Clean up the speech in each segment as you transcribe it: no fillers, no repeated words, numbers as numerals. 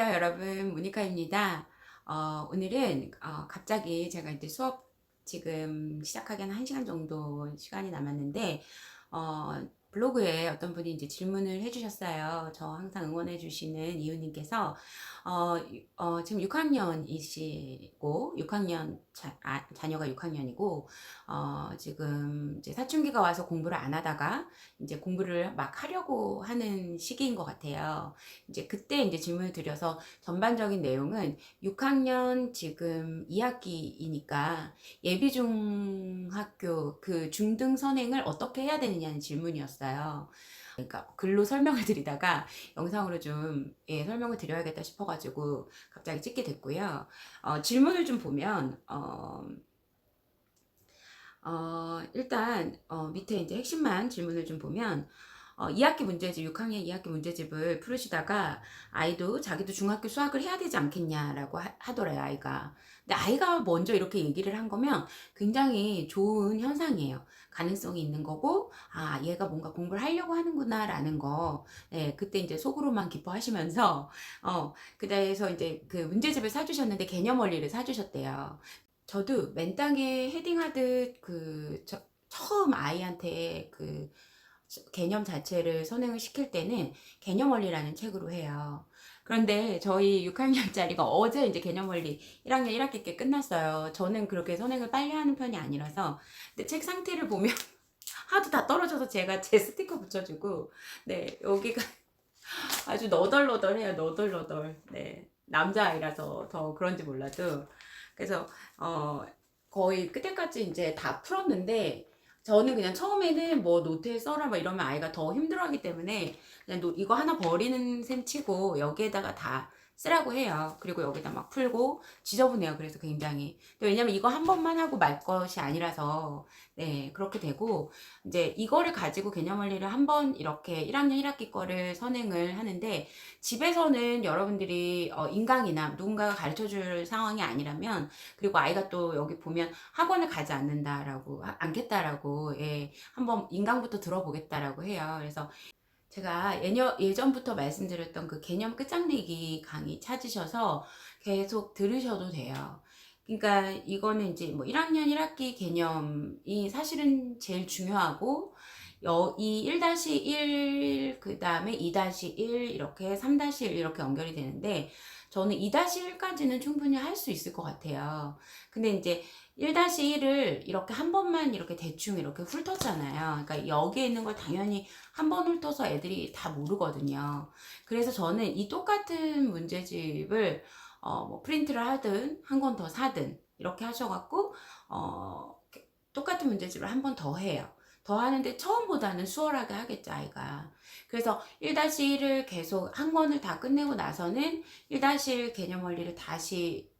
안녕하세요, 여러분. 모니카입니다. 오늘은 갑자기 제가 이제 수업 지금 시작하기 한 1시간 정도 시간이 남았는데, 블로그에 어떤 분이 이제 질문을 해주셨어요. 저 항상 응원해 주시는 이웃님께서, 지금 6학년이시고, 6학년, 자녀가 6학년이고, 지금 이제 사춘기가 와서 공부를 안 하다가, 이제 공부를 막 하려고 하는 시기인 것 같아요. 이제 그때 이제 질문을 드려서 전반적인 내용은 6학년 지금 2학기이니까 예비중학교 그 중등 선행을 어떻게 해야 되느냐는 질문이었어요. 그러니까 글로 설명을 드리다가 영상으로 좀 설명을 드려야겠다 싶어가지고 갑자기 찍게 됐고요. 질문을 좀 보면 일단 밑에 이제 핵심만 질문을 좀 보면 2학기 문제집, 6학년 2학기 문제집을 풀으시다가 아이도 자기도 중학교 수학을 해야 되지 않겠냐라고 하더래요, 아이가. 근데 아이가 먼저 이렇게 얘기를 한 거면 굉장히 좋은 현상이에요. 가능성이 있는 거고, 아, 얘가 뭔가 공부를 하려고 하는구나라는 거. 네, 그때 이제 속으로만 기뻐하시면서, 그래서 이제 그 문제집을 사주셨는데 개념 원리를 사주셨대요. 저도 맨땅에 헤딩하듯 처음 아이한테 그 개념 자체를 선행을 시킬 때는 개념 원리라는 책으로 해요. 그런데 저희 6학년짜리가 어제 이제 개념 원리 1학년 1학기 께 끝났어요. 저는 그렇게 선행을 빨리 하는 편이 아니라서. 근데 책 상태를 보면 하도 다 떨어져서 제가 제 스티커 붙여주고, 네, 여기가 아주 너덜너덜해요, 너덜너덜. 네, 남자아이라서 더 그런지 몰라도. 그래서, 거의 끝에까지 이제 다 풀었는데, 저는 그냥 처음에는 뭐 노트에 써라 막 이러면 아이가 더 힘들어하기 때문에 그냥 이거 하나 버리는 셈 치고 여기에다가 다 쓰라고 해요. 그리고 여기다 막 풀고 지저분해요. 그래서 굉장히. 왜냐면 이거 한 번만 하고 말 것이 아니라서 네, 그렇게 되고 이제 이거를 가지고 개념 원리를 한 번 이렇게 1학년 1학기 거를 선행을 하는데 집에서는 여러분들이 인강이나 누군가가 가르쳐 줄 상황이 아니라면 그리고 아이가 또 여기 보면 학원을 가지 않는다라고 않겠다라고 한번 인강부터 들어보겠다라고 해요. 그래서 제가 예전부터 말씀드렸던 그 개념 끝장내기 강의 찾으셔서 계속 들으셔도 돼요. 그러니까 이거는 이제 뭐 1학년 1학기 개념이 사실은 제일 중요하고 이 1-1 그 다음에 2-1 이렇게 3-1 이렇게 연결이 되는데 저는 2-1까지는 충분히 할 수 있을 것 같아요. 근데 이제 1-1을 이렇게 한 번만 이렇게 대충 이렇게 훑었잖아요. 그러니까 여기에 있는 걸 당연히 한 번 훑어서 애들이 다 모르거든요. 그래서 저는 이 똑같은 문제집을 뭐 프린트를 하든 한 권 더 사든 이렇게 하셔갖고 똑같은 문제집을 한 번 더 해요. 더 하는데 처음보다는 수월하게 하겠죠, 아이가. 그래서 1-1을 계속 한 권을 다 끝내고 나서는 1-1 개념 원리를 다시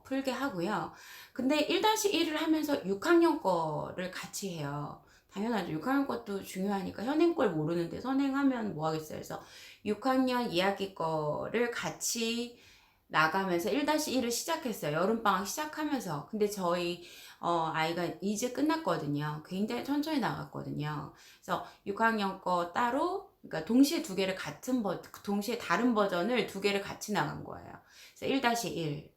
풀게 하고요. 근데 1-1을 하면서 6학년 거를 같이 해요. 당연하죠. 6학년 것도 중요하니까 현행 걸 모르는데 선행하면 뭐 하겠어요. 그래서 6학년 2학기 거를 같이 나가면서 1-1을 시작했어요. 여름방학 시작하면서. 근데 저희 아이가 이제 끝났거든요. 굉장히 천천히 나갔거든요. 그래서 6학년 거 따로, 그러니까 동시에 두 개를 동시에 다른 버전을 두 개를 같이 나간 거예요. 그래서 1-1.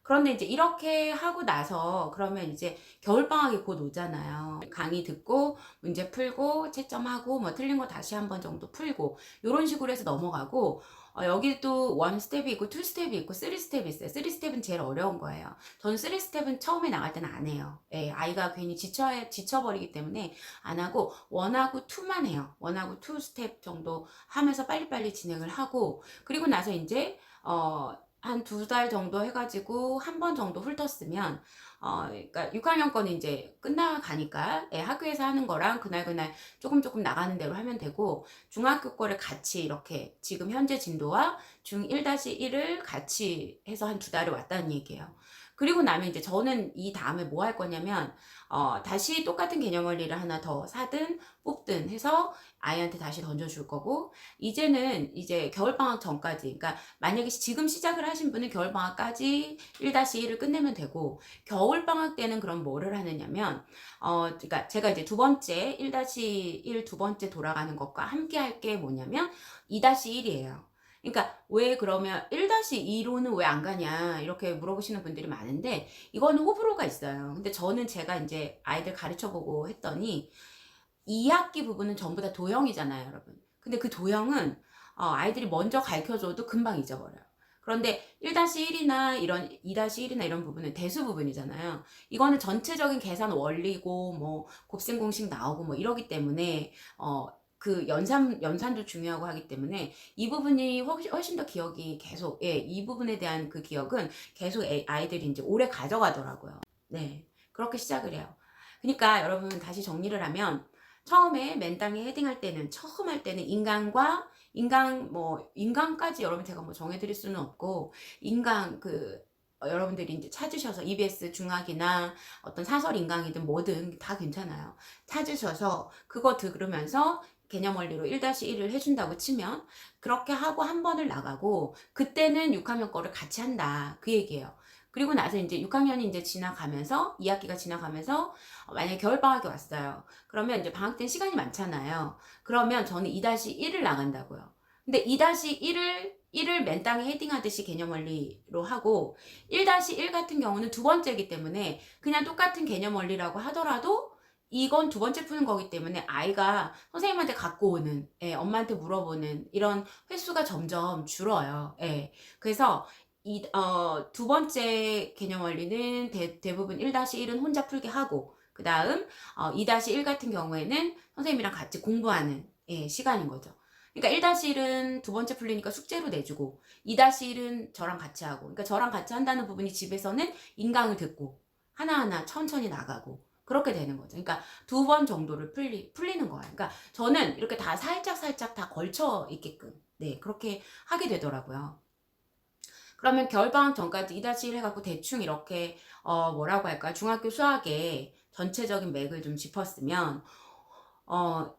그런데 이제 이렇게 하고 나서 그러면 이제 겨울방학이 곧 오잖아요. 강의 듣고 문제 풀고 채점하고 뭐 틀린 거 다시 한 번 정도 풀고 이런 식으로 해서 넘어가고 여기도 원 스텝이 있고 투 스텝이 있고 쓰리 스텝이 있어요. 쓰리 스텝은 제일 어려운 거예요. 저는 쓰리 스텝은 처음에 나갈 때는 안 해요. 예, 아이가 괜히 지쳐버리기 때문에 안 하고 원하고 투만 해요. 원하고 투 스텝 정도 하면서 빨리빨리 진행을 하고 그리고 나서 이제 한 2달 정도 해가지고 한 번 정도 훑었으면 그러니까 6학년 거는 이제 끝나가니까 학교에서 하는 거랑 그날 조금 나가는 대로 하면 되고 중학교 거를 같이 이렇게 지금 현재 진도와 중 1-1을 같이 해서 한 2달을 왔다는 얘기예요. 그리고 나면 이제 저는 이 다음에 뭐 할 거냐면 다시 똑같은 개념 원리를 하나 더 사든 뽑든 해서 아이한테 다시 던져줄 거고 이제는 이제 겨울방학 전까지 그러니까 만약에 지금 시작을 하신 분은 겨울방학까지 1-1을 끝내면 되고 겨울방학 때는 그럼 뭐를 하느냐면 그러니까 제가 이제 두 번째 1-1 두 번째 돌아가는 것과 함께 할 게 뭐냐면 2-1이에요. 그러니까 왜 그러면 1-2로는 왜 안 가냐 이렇게 물어보시는 분들이 많은데 이거는 호불호가 있어요. 근데 저는 제가 인제 아이들 가르쳐 보고 했더니 2학기 부분은 전부 다 도형이잖아요, 여러분. 근데 그 도형은 아이들이 먼저 가르쳐 줘도 금방 잊어버려요. 그런데 1-1이나 이런 2-1이나 이런 부분은 대수 부분이잖아요. 이거는 전체적인 계산 원리고 뭐 곱셈 공식 나오고 뭐 이러기 때문에 그 연산도 중요하고 하기 때문에 이 부분이 훨씬 더 기억이 계속, 예, 이 부분에 대한 그 기억은 계속 아이들이 인제 오래 가져가더라고요. 네. 그렇게 시작을 해요. 그니까 여러분 다시 정리를 하면 처음에 맨땅에 헤딩할 때는, 처음 할 때는 인강까지 여러분 제가 뭐 정해 드릴 수는 없고, 인강 여러분들이 인제 찾으셔서 EBS 중학이나 어떤 사설 인강이든 뭐든 다 괜찮아요. 찾으셔서 그거 들으면서 개념 원리로 1-1을 해 준다고 치면 그렇게 하고 한 번을 나가고, 그때는 6학년 거를 같이 한다, 그 얘기예요. 그리고 나서 인제 6학년이 인제 지나가면서, 2학기가 지나가면서 만약에 겨울방학이 왔어요. 그러면 인제 방학 때는 시간이 많잖아요. 그러면 저는 2-1을 나간다고요. 근데 2-1을 맨땅에 헤딩하듯이 개념 원리로 하고, 1-1 같은 경우는 두 번째이기 때문에 그냥 똑같은 개념 원리라고 하더라도 이건 두 번째 푸는 거기 때문에 아이가 선생님한테 갖고 오는, 예, 엄마한테 물어보는 이런 횟수가 점점 줄어요. 예. 그래서 두 번째 개념 원리는 대부분 1-1은 혼자 풀게 하고, 그다음 2-1 같은 경우에는 선생님이랑 같이 공부하는, 예, 시간인 거죠. 그러니까 1-1은 두 번째 풀리니까 숙제로 내주고, 2-1은 저랑 같이 하고, 그러니까 저랑 같이 한다는 부분이 집에서는 인강을 듣고 하나하나 천천히 나가고 그렇게 되는 거죠. 그러니까 두 번 정도를 풀리는 거예요. 그러니까 저는 이렇게 다 살짝 다 걸쳐 있게끔, 네, 그렇게 하게 되더라고요. 그러면 겨울방학 전까지 2-1 해갖고 대충 이렇게 뭐라고 할까요? 중학교 수학의 전체적인 맥을 좀 짚었으면, 어,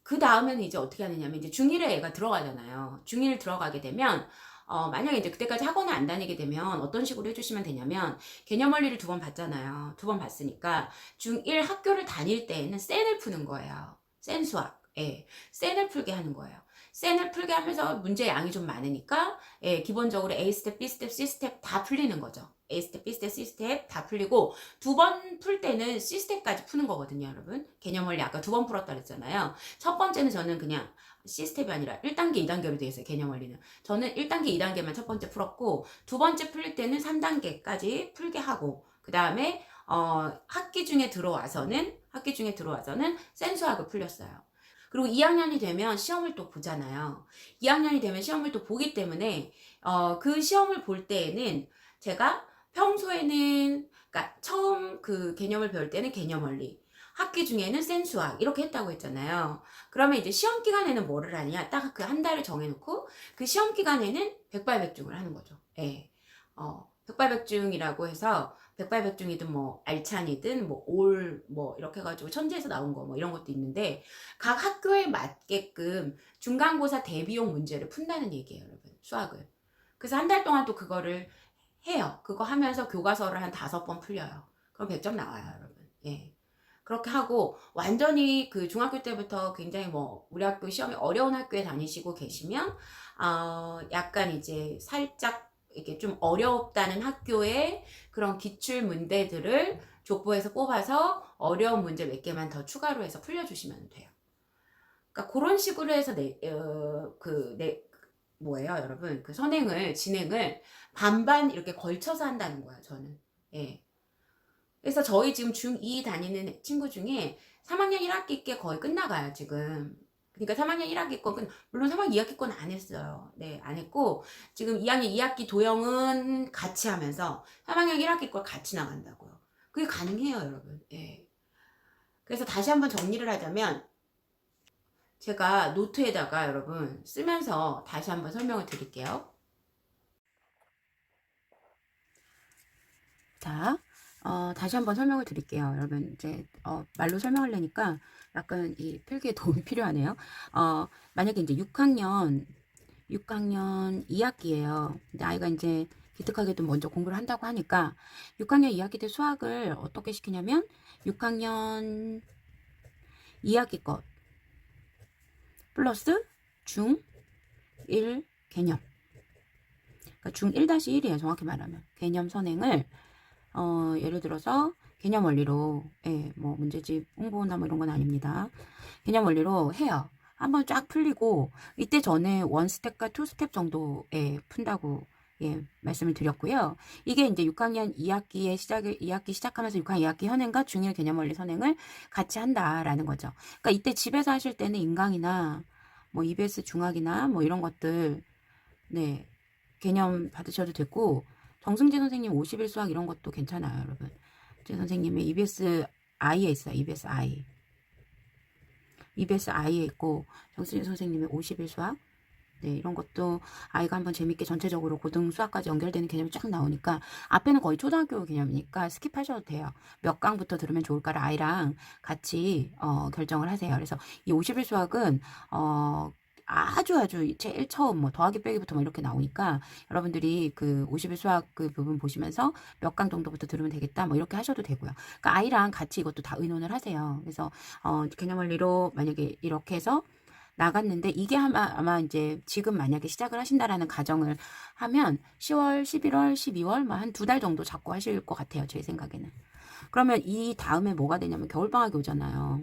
그 다음에는 이제 어떻게 하느냐면, 이제 중1에 애가 들어가잖아요. 중1 들어가게 되면, 만약에 이제 그때까지 학원을 안 다니게 되면 어떤 식으로 해주시면 되냐면, 개념 원리를 두 번 봤잖아요. 두 번 봤으니까, 중1 학교를 다닐 때에는 센을 푸는 거예요. 센 수학. 예. 센을 풀게 하는 거예요. 센을 풀게 하면서 문제 양이 좀 많으니까, 예, 기본적으로 A 스텝, B 스텝, C 스텝 다 풀리는 거죠. A 스텝, B 스텝, C 스텝 다 풀리고, 두 번 풀 때는 C 스텝까지 푸는 거거든요, 여러분. 개념 원리 아까 두 번 풀었다 그랬잖아요. 첫 번째는 저는 그냥 시스템이 아니라 1단계, 2단계로 되어 있어요, 개념 원리는. 저는 1단계, 2단계만 첫 번째 풀었고, 두 번째 풀릴 때는 3단계까지 풀게 하고, 그 다음에, 학기 중에 들어와서는 센수학을 풀렸어요. 그리고 2학년이 되면 시험을 또 보잖아요. 2학년이 되면 시험을 또 보기 때문에, 그 시험을 볼 때에는 제가 평소에는, 그러니까 처음 그 개념을 배울 때는 개념 원리, 학기 중에는 센수학 이렇게 했다고 했잖아요. 그러면 이제 시험 기간에는 뭐를 하냐? 딱 그 한 달을 정해놓고 그 시험 기간에는 백발백중을 하는 거죠. 예. 백발백중이라고 해서 백발백중이든 뭐 알찬이든 뭐 올 뭐 이렇게 해가지고 천재에서 나온 거 뭐 이런 것도 있는데, 각 학교에 맞게끔 중간고사 대비용 문제를 푼다는 얘기예요, 여러분. 수학을. 그래서 한 달 동안 또 그거를 해요. 그거 하면서 교과서를 한 5번 풀려요. 그럼 100점 나와요, 여러분. 예. 그렇게 하고 완전히 그 중학교 때부터 굉장히 뭐 우리 학교 시험이 어려운 학교에 다니시고 계시면, 약간 이제 살짝 이렇게 좀 어렵다는 학교의 그런 기출 문제들을 족보에서 뽑아서 어려운 문제 몇 개만 더 추가로 해서 풀려주시면 돼요. 그러니까 그런 식으로 해서 뭐예요, 여러분? 그 진행을 반반 이렇게 걸쳐서 한다는 거야, 저는. 예. 그래서 저희 지금 중2 다니는 친구 중에 3학년 1학기 께 거의 끝나가요, 지금. 그러니까 3학년 1학기 건, 물론 3학년 2학기 건 안 했어요. 네, 안 했고, 지금 2학년 2학기 도형은 같이 하면서 3학년 1학기 걸 같이 나간다고요. 그게 가능해요, 여러분. 예. 그래서 다시 한번 정리를 하자면, 제가 노트에다가 여러분 쓰면서 다시 한번 설명을 드릴게요. 자, 다시 한번 설명을 드릴게요. 여러분, 이제, 말로 설명하려니까 약간 이 필기에 도움이 필요하네요. 만약에 이제 6학년 2학기예요. 근데 아이가 이제 기특하게도 먼저 공부를 한다고 하니까 6학년 2학기 때 수학을 어떻게 시키냐면 6학년 2학기 것 플러스 중1 개념. 그러니까 중1-1이에요. 정확히 말하면. 개념 선행을 예를 들어서 개념 원리로 뭐 문제집 홍보나 뭐 이런 건 아닙니다. 개념 원리로 해요. 한번 쫙 풀리고 이때 전에 1스텝과 2스텝 정도에 푼다고 말씀을 드렸고요. 이게 이제 6학년 2학기 시작하면서 6학년 2학기 현행과 중1 개념 원리 선행을 같이 한다라는 거죠. 그러니까 이때 집에서 하실 때는 인강이나 뭐 EBS 중학이나 뭐 이런 것들 개념 받으셔도 되고, 정승재 선생님 50일 수학 이런 것도 괜찮아요, 여러분. 제 선생님의 EBS I에 있어요. EBS I. EBS I에 있고, 정승재 선생님의 50일 수학. 이런 것도 아이가 한번 재밌게 전체적으로 고등 수학까지 연결되는 개념이 쫙 나오니까, 앞에는 거의 초등학교 개념이니까 스킵하셔도 돼요. 몇 강부터 들으면 좋을까를 아이랑 같이 결정을 하세요. 그래서 이 50일 수학은 아주 제일 처음 뭐 더하기 빼기부터 뭐 이렇게 나오니까 여러분들이 그 50일 수학 그 부분 보시면서 몇 강 정도부터 들으면 되겠다 뭐 이렇게 하셔도 되고요. 그러니까 아이랑 같이 이것도 다 의논을 하세요. 그래서 개념 원리로 만약에 이렇게 해서 나갔는데 이게 아마 이제 지금 만약에 시작을 하신다라는 가정을 하면 10월, 11월, 12월 뭐 한 2달 정도 잡고 하실 것 같아요. 제 생각에는. 그러면 이 다음에 뭐가 되냐면 겨울방학이 오잖아요.